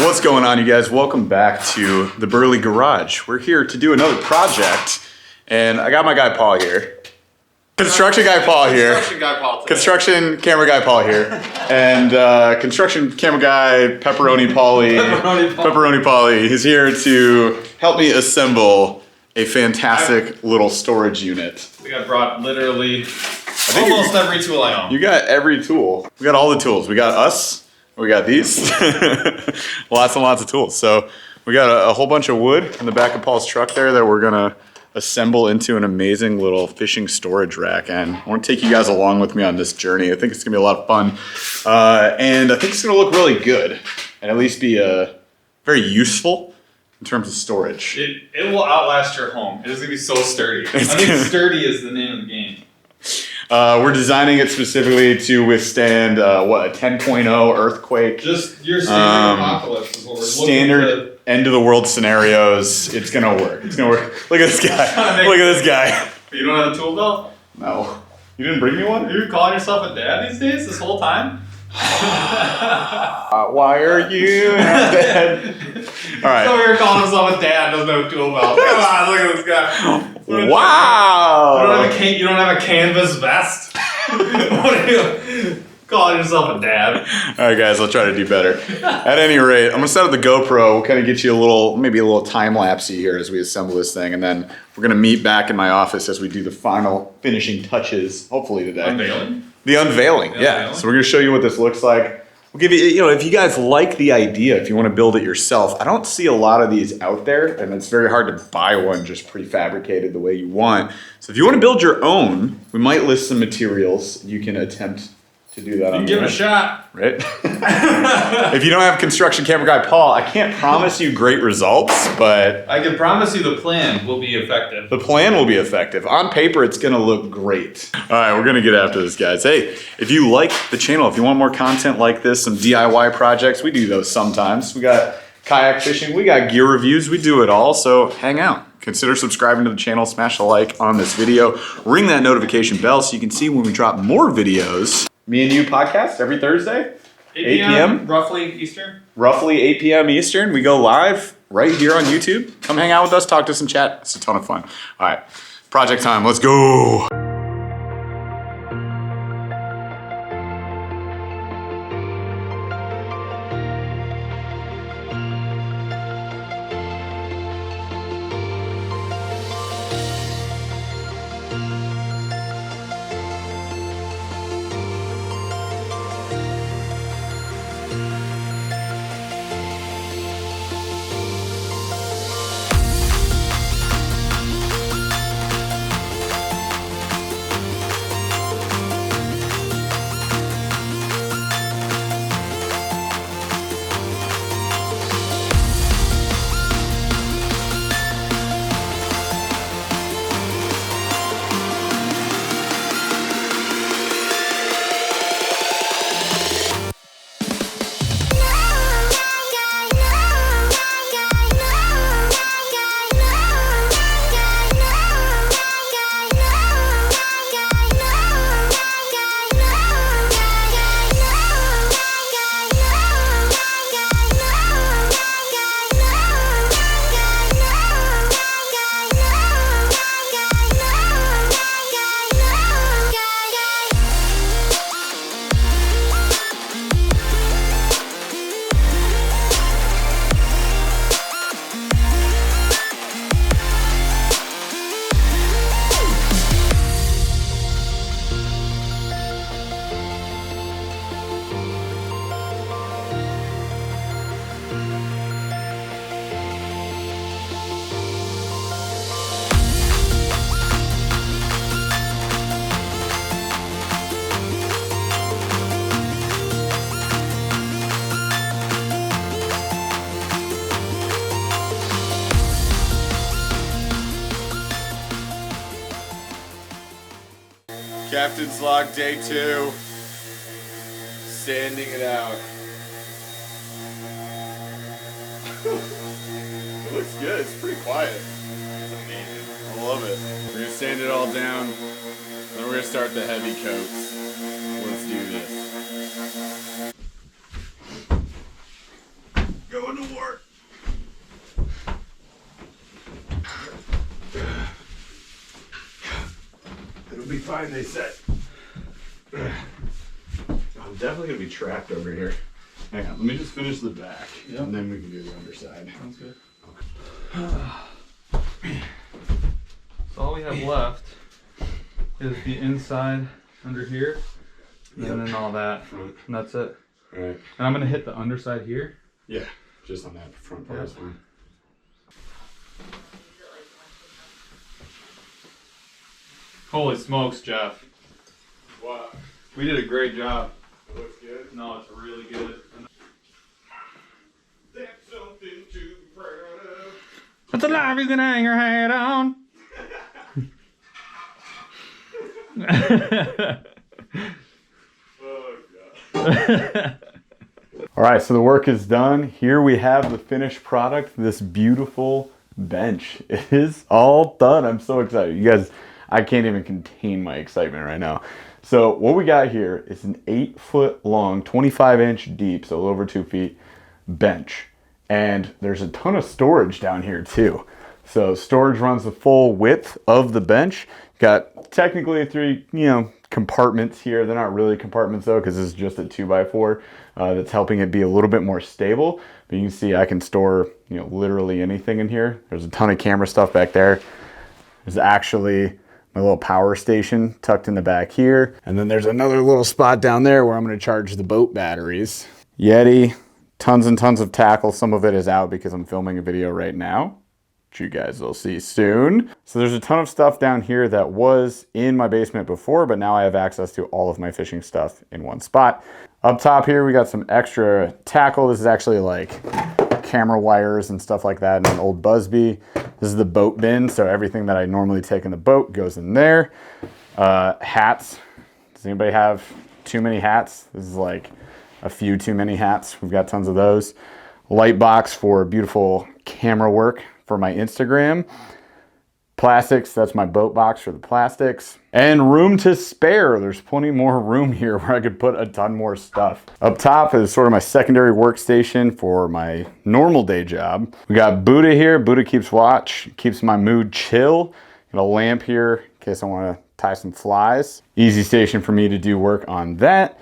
What's going on, you guys? Welcome back to the Burley Garage. We're here to do another project, and I got my guy Paul here. Construction guy Paul here. Construction camera guy Paul here. And construction camera guy Pepperoni Polly. Pepperoni Polly. He's here to help me assemble a fantastic little storage unit. I think I brought literally almost every tool I own. You got every tool. We got all the tools. We got us. We got these. Lots and lots of tools. So we got a whole bunch of wood in the back of Paul's truck there that we're gonna assemble into an amazing little fishing storage rack. And I want to take you guys along with me on this journey. I think it's gonna be a lot of fun. And I think it's gonna look really good and at least be very useful in terms of storage. It will outlast your home. It is gonna be so sturdy. I think sturdy is the name of the game. We're designing it specifically to withstand a 10.0 earthquake. Just your standard apocalypse is what we're standard end of the world scenarios. It's gonna work. It's gonna work. Look at this guy. Look at this guy. You don't have a tool belt? No. You didn't bring me one? Are you calling yourself a dad these days? This whole time? Why are you dad? All right. So you're calling himself a dad, doesn't have a tool belt. Come on, look at this guy. Wow. You don't have a canvas vest? What are you calling yourself a dad? All right, guys, I'll try to do better. At any rate, I'm gonna set up the GoPro. We'll kind of get you maybe a little time lapsey here as we assemble this thing, and then we're gonna meet back in my office as we do the final finishing touches, hopefully today. Unveiling? The unveiling, yeah. So we're gonna show you what this looks like. We'll give you, if you guys like the idea, if you want to build it yourself, I don't see a lot of these out there, and it's very hard to buy one just prefabricated the way you want. So if you want to build your own, we might list some materials. You can attempt to do that. You can give it a shot. Right? If you don't have construction camera guy Paul, I can't promise you great results, but I can promise you the plan will be effective. the plan will be effective. On paper, it's gonna look great. All right, we're gonna get after this, guys. Hey, if you like the channel, if you want more content like this, some DIY projects, we do those sometimes. We got kayak fishing, we got gear reviews, we do it all, so hang out. Consider subscribing to the channel, smash a like on this video, ring that notification bell so you can see when we drop more videos. Me and You podcast every Thursday, 8 p.m. Roughly Eastern? Roughly 8 p.m. Eastern. We go live right here on YouTube. Come hang out with us, talk to us in chat. It's a ton of fun. All right, project time, let's go. Captain's log day 2. Sanding it out. It looks good. It's pretty quiet. It's amazing. I love it. We're gonna sand it all down. Then we're gonna start the heavy coats. Let's do this. Going to work. It'll be fine, they said. I'm definitely gonna be trapped over here. Hang on, let me just finish the back, and then we can do the underside. Sounds good. So all we have left is the inside under here, and then all that, and that's it. All right. And I'm gonna hit the underside here. Yeah, just on that front part is fine. Holy smokes, Jeff. What? We did a great job. It looks good? No, it's really good. That's something to be proud of. It's a life you can hang your hat on. Oh, God. All right, so the work is done. Here we have the finished product, this beautiful bench. It is all done. I'm so excited. You guys, I can't even contain my excitement right now. So what we got here is an 8-foot long, 25-inch deep, so a little over 2 feet, bench. And there's a ton of storage down here too. So storage runs the full width of the bench. Got technically 3, compartments here. They're not really compartments though, because this is just a 2x4 that's helping it be a little bit more stable. But you can see I can store, literally anything in here. There's a ton of camera stuff back there. There's actually my little power station tucked in the back here. And then there's another little spot down there where I'm going to charge the boat batteries. Yeti, tons and tons of tackle. Some of it is out because I'm filming a video right now, which you guys will see soon. So there's a ton of stuff down here that was in my basement before, but now I have access to all of my fishing stuff in one spot. Up top here, we got some extra tackle. This is actually like camera wires and stuff like that, and an old Busby. This is the boat bin, so everything that I normally take in the boat goes in there. Hats. Does anybody have too many hats? This is like a few too many hats. We've got tons of those. Light box for beautiful camera work for my Instagram. Plastics, that's my boat box for the plastics. And room to spare. There's plenty more room here where I could put a ton more stuff. Up top is sort of my secondary workstation for my normal day job. We got Buddha here. Buddha keeps watch, keeps my mood chill. Got a lamp here in case I want to tie some flies. Easy station for me to do work on that.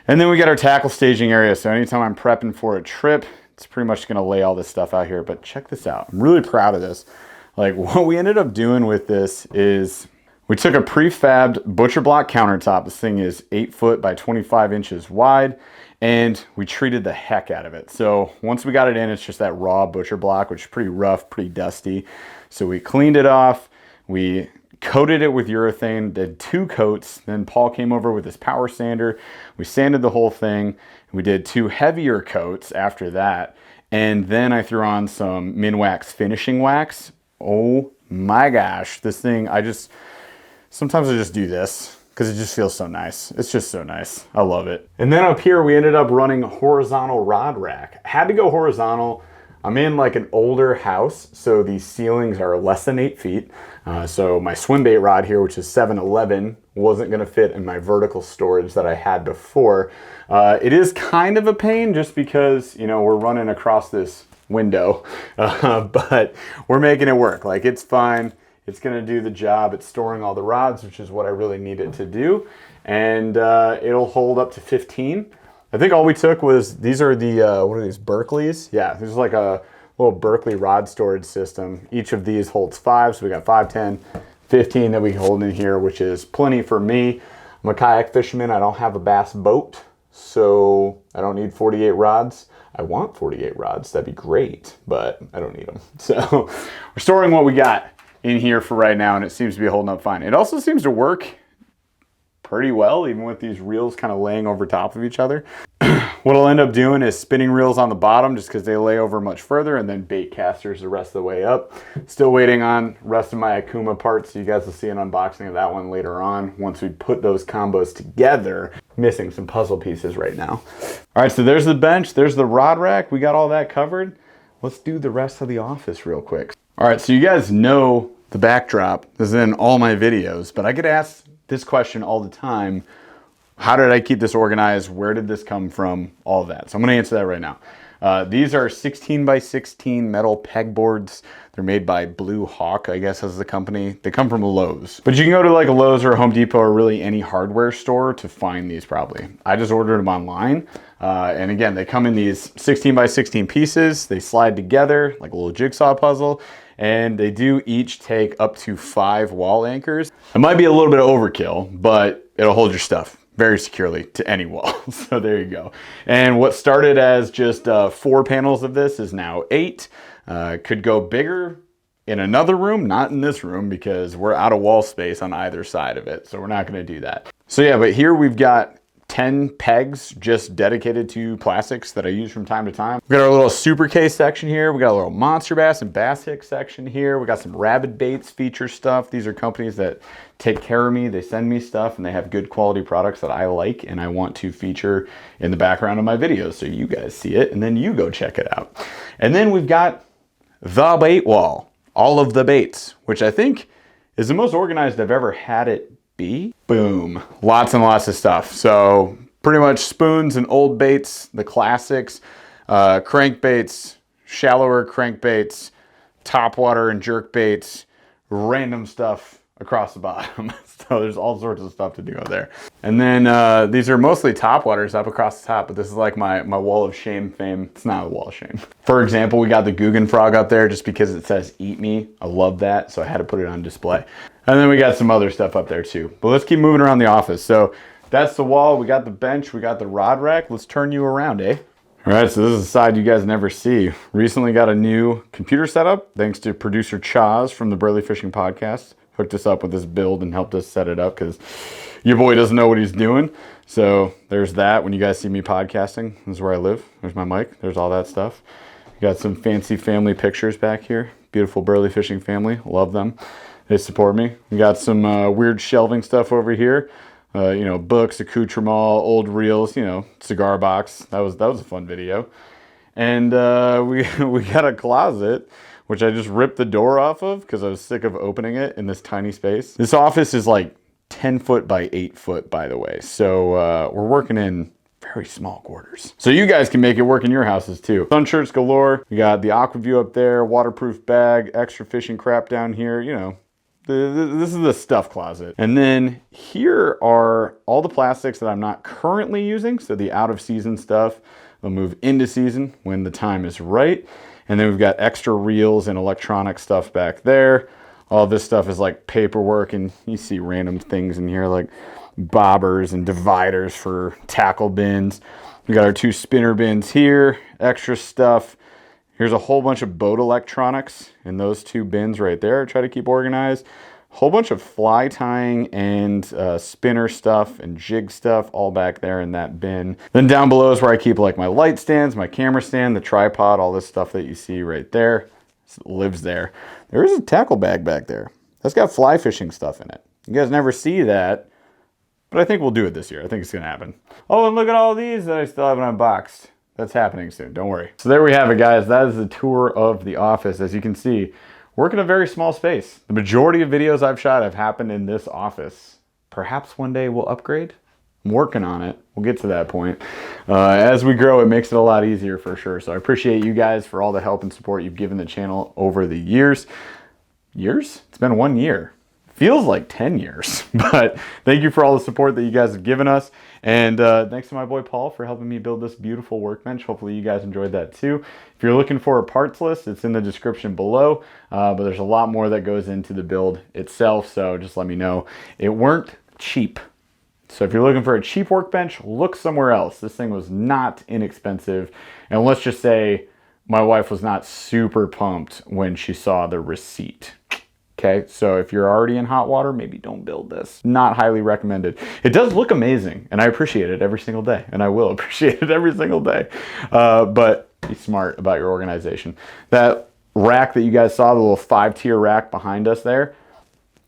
And then we got our tackle staging area. So anytime I'm prepping for a trip, it's pretty much gonna lay all this stuff out here. But check this out. I'm really proud of this. Like, what we ended up doing with this is we took a prefabbed butcher block countertop. This thing is 8 foot by 25 inches wide, and we treated the heck out of it. So once we got it in, it's just that raw butcher block, which is pretty rough, pretty dusty. So we cleaned it off. We coated it with urethane, did 2 coats. Then Paul came over with his power sander. We sanded the whole thing. We did 2 heavier coats after that. And then I threw on some Minwax finishing wax. Oh my gosh, this thing, sometimes I just do this because it just feels so nice. It's just so nice. I love it. And then up here, we ended up running a horizontal rod rack. Had to go horizontal. I'm in like an older house, so these ceilings are less than 8 feet. So my swim bait rod here, which is 7'11", wasn't gonna fit in my vertical storage that I had before. It is kind of a pain just because, we're running across this window, but we're making it work. Like, it's fine. It's gonna do the job. It's storing all the rods, which is what I really need it to do. And it'll hold up to 15. I think all we took was, these are the, what are these, Berkeley's? Yeah, there's like a little Berkeley rod storage system. Each of these holds 5, so we got 5, 10, 15 that we hold in here, which is plenty for me. I'm a kayak fisherman. I don't have a bass boat, so I don't need 48 rods. I want 48 rods, that'd be great, but I don't need them. So we're storing what we got in here for right now, and it seems to be holding up fine. It also seems to work pretty well, even with these reels kind of laying over top of each other. What I'll end up doing is spinning reels on the bottom just because they lay over much further, and then bait casters the rest of the way up. Still waiting on rest of my Akuma parts, so you guys will see an unboxing of that one later on once we put those combos together. Missing some puzzle pieces right now. All right, so there's the bench, there's the rod rack. We got all that covered. Let's do the rest of the office real quick. All right, so you guys know the backdrop. This is in all my videos, but I get asked this question all the time. How did I keep this organized? Where did this come from? All of that. So I'm gonna answer that right now. These are 16 by 16 metal pegboards. They're made by Blue Hawk, I guess is the company. They come from Lowe's. But you can go to like a Lowe's or a Home Depot or really any hardware store to find these probably. I just ordered them online. And again, they come in these 16 by 16 pieces. They slide together like a little jigsaw puzzle. And they do each take up to 5 wall anchors. It might be a little bit of overkill, but it'll hold your stuff very securely to any wall. So there you go. And what started as just 4 panels of this is now 8. Could go bigger in another room, not in this room because we're out of wall space on either side of it. So we're not gonna do that. So yeah, but here we've got 10 pegs just dedicated to plastics that I use from time to time. We got our little super case section here. We got a little monster bass and bass hick section here. We got some rabid baits feature stuff. These are companies that take care of me. They send me stuff and they have good quality products that I like and I want to feature in the background of my videos so you guys see it and then you go check it out. And then we've got the bait wall, all of the baits, which I think is the most organized I've ever had it be. Boom, lots and lots of stuff. So pretty much spoons and old baits, the classics, crankbaits, shallower crankbaits, topwater and jerk baits, random stuff across the bottom. So there's all sorts of stuff to do there. And then these are mostly topwaters up across the top, but this is like my wall of shame fame. It's not a wall of shame. For example, we got the Guggen frog up there just because it says eat me. I love that, so I had to put it on display. And then we got some other stuff up there too. But let's keep moving around the office. So that's the wall, we got the bench, we got the rod rack. Let's turn you around, eh? All right, so this is a side you guys never see. Recently got a new computer setup, thanks to producer Chaz from the Burley Fishing Podcast. Hooked us up with this build and helped us set it up because your boy doesn't know what he's doing. So there's that. When you guys see me podcasting, this is where I live. There's my mic, there's all that stuff. Got some fancy family pictures back here. Beautiful Burley Fishing family, love them. They support me. We got some weird shelving stuff over here. You know, books, accoutrement, old reels, you know, cigar box. That was a fun video. And we got a closet, which I just ripped the door off of because I was sick of opening it in this tiny space. This office is like 10 foot by 8 foot, by the way. So we're working in very small quarters. So you guys can make it work in your houses too. Sun shirts galore. We got the AquaView up there, waterproof bag, extra fishing crap down here, you know. This is the stuff closet. And then here are all the plastics that I'm not currently using. So the out of season stuff will move into season when the time is right. And then we've got extra reels and electronic stuff back there. All this stuff is like paperwork, and you see random things in here like bobbers and dividers for tackle bins. We got our 2 spinner bins here, extra stuff. Here's a whole bunch of boat electronics in those 2 bins right there. Try to keep organized. Whole bunch of fly tying and spinner stuff and jig stuff all back there in that bin. Then down below is where I keep like my light stands, my camera stand, the tripod, all this stuff that you see right there. It lives there. There is a tackle bag back there. That's got fly fishing stuff in it. You guys never see that, but I think we'll do it this year. I think it's gonna happen. Oh, and look at all these that I still haven't unboxed. That's happening soon, don't worry. So there we have it, guys. That is the tour of the office. As you can see, work in a very small space. The majority of videos I've shot have happened in this office. Perhaps one day we'll upgrade. I'm working on it. We'll get to that point. As we grow, it makes it a lot easier for sure. So I appreciate you guys for all the help and support you've given the channel over the years. Years? It's been 1 year. Feels like 10 years, but thank you for all the support that you guys have given us. And thanks to my boy Paul for helping me build this beautiful workbench. Hopefully you guys enjoyed that too. If you're looking for a parts list, it's in the description below, but there's a lot more that goes into the build itself, so just let me know. It weren't cheap. So if you're looking for a cheap workbench, look somewhere else. This thing was not inexpensive. And let's just say my wife was not super pumped when she saw the receipt. Okay, so if you're already in hot water, maybe don't build this. Not highly recommended. It does look amazing, and I appreciate it every single day, and I will appreciate it every single day. But be smart about your organization. That rack that you guys saw, the little 5-tier rack behind us there,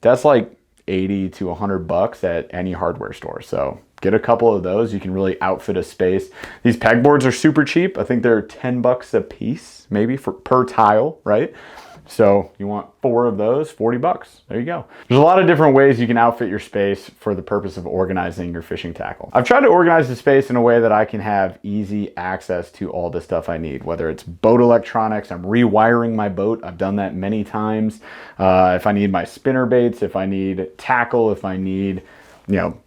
that's like 80 to 100 bucks at any hardware store. So get a couple of those. You can really outfit a space. These pegboards are super cheap. I think they're 10 bucks a piece, maybe per tile, right? So you want 4 of those, 40 bucks. There you go. There's a lot of different ways you can outfit your space for the purpose of organizing your fishing tackle. I've tried to organize the space in a way that I can have easy access to all the stuff I need, whether it's boat electronics. I'm rewiring my boat. I've done that many times. If I need my spinner baits, if I need tackle, if I need, you know,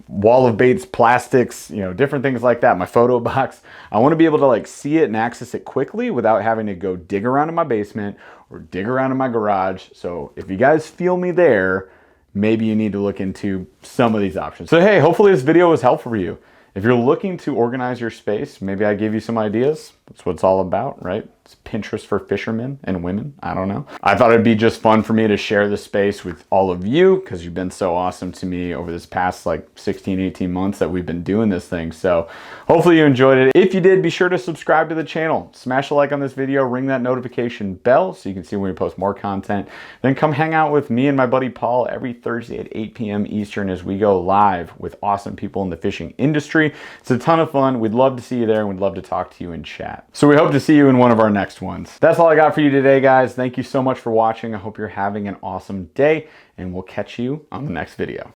wall of baits, plastics, you know, different things like that. My photo box. I want to be able to like see it and access it quickly without having to go dig around in my basement or dig around in my garage. So if you guys feel me there, maybe you need to look into some of these options. So hey, hopefully this video was helpful for you. If you're looking to organize your space, maybe I gave you some ideas. That's what it's all about, right? It's Pinterest for fishermen and women. I don't know. I thought it'd be just fun for me to share the space with all of you because you've been so awesome to me over this past like 16, 18 months that we've been doing this thing. So hopefully you enjoyed it. If you did, be sure to subscribe to the channel. Smash a like on this video, ring that notification bell so you can see when we post more content. Then come hang out with me and my buddy Paul every Thursday at 8 p.m. Eastern as we go live with awesome people in the fishing industry. It's a ton of fun. We'd love to see you there and we'd love to talk to you in chat. So we hope to see you in one of our next ones. That's all I got for you today, guys. Thank you so much for watching. I hope you're having an awesome day and we'll catch you on the next video.